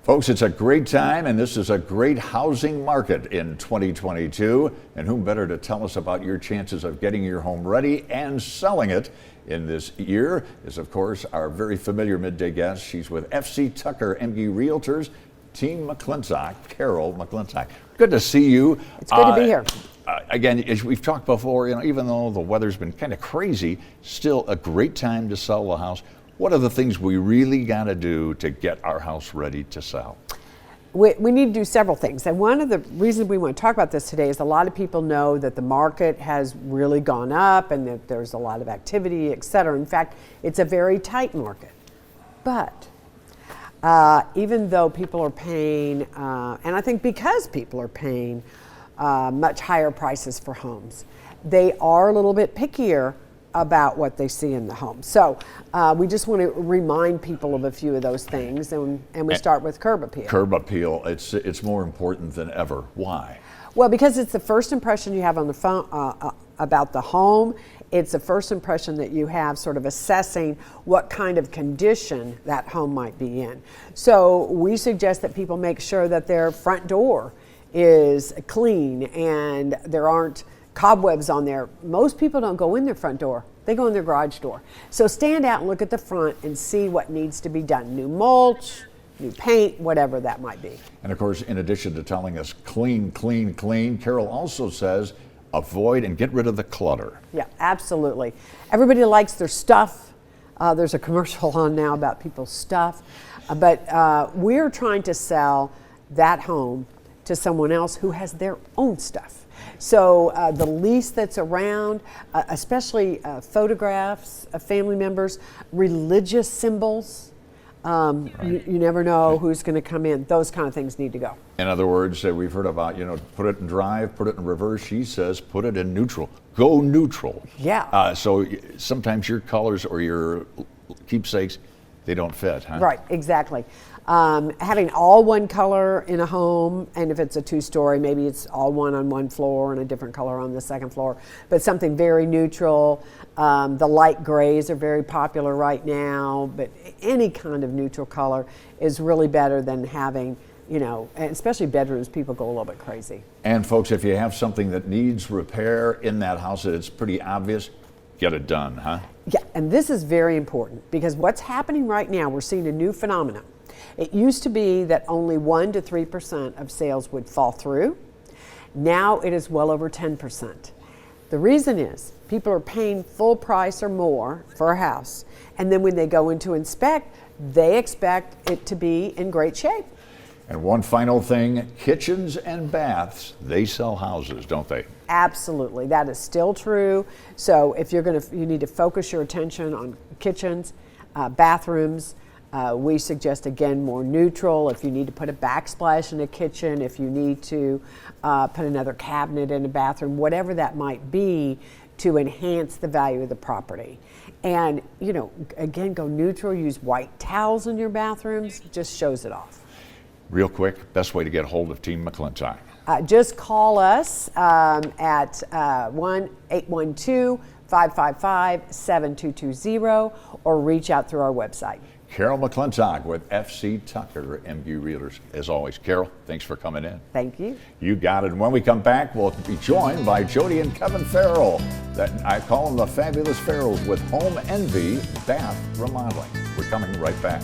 Folks, it's a great time, and this is a great housing market in 2022. And whom better to tell us about your chances of getting your home ready and selling it in this year is, of course, our very familiar midday guest. She's with FC Tucker MG Realtors, Team McClintock, Carol McClintock. Good to see you. It's good to be here. Again, as we've talked before, even though the weather's been kind of crazy, still a great time to sell the house. What are the things we really got to do to get our house ready to sell? We need to do several things. And one of the reasons we want to talk about this today is a lot of people know that the market has really gone up and that there's a lot of activity, et cetera. In fact, it's a very tight market. But even though people are paying, and I think because people are paying much higher prices for homes, they are a little bit pickier about what they see in the home. So we just want to remind people of a few of those things, and we start with curb appeal. Curb appeal, it's more important than ever. Why? Well, because it's the first impression you have on the phone about the home. It's the first impression that you have sort of assessing what kind of condition that home might be in. So we suggest that people make sure that their front door is clean and there aren't cobwebs on there. Most people don't go in their front door, they go in their garage door. So stand out and look at the front and see what needs to be done. New mulch, new paint, whatever that might be. And of course, in addition to telling us clean, clean, clean, Carol also says avoid and get rid of the clutter. Yeah, absolutely. Everybody likes their stuff. There's a commercial on now about people's stuff. But we're trying to sell that home to someone else who has their own stuff. So the lease that's around, especially photographs of family members, religious symbols, you never know who's going to come in. Those kind of things need to go. In other words, we've heard about, put it in drive, put it in reverse. She says put it in neutral. Go neutral. Yeah. So sometimes your colors or your keepsakes, they don't fit, huh? Right, exactly. Having all one color in a home, and if it's a two-story, maybe it's all one on one floor and a different color on the second floor, but something very neutral. The light grays are very popular right now, but any kind of neutral color is really better than having, and especially bedrooms, people go a little bit crazy. And folks, if you have something that needs repair in that house that it's pretty obvious, get it done, huh? Yeah, and this is very important because what's happening right now, we're seeing a new phenomenon. It used to be that only 1 to 3% of sales would fall through. Now it is well over 10%. The reason is people are paying full price or more for a house, and then when they go in to inspect, they expect it to be in great shape. And one final thing, kitchens and baths, they sell houses, don't they? Absolutely, that is still true. So if you need to focus your attention on kitchens, bathrooms. We suggest, again, more neutral. If you need to put a backsplash in a kitchen, if you need to put another cabinet in a bathroom, whatever that might be to enhance the value of the property. And, again, go neutral, use white towels in your bathrooms, just shows it off. Real quick, best way to get a hold of Team McClintock. Just call us at 1-812-555-7220 or reach out through our website. Carol McClintock with FC Tucker MG Realtors. As always, Carol, thanks for coming in. Thank you. You got it. And when we come back, we'll be joined by Jody and Kevin Farrell. I call them the Fabulous Farrells with Home Envy Bath Remodeling. We're coming right back.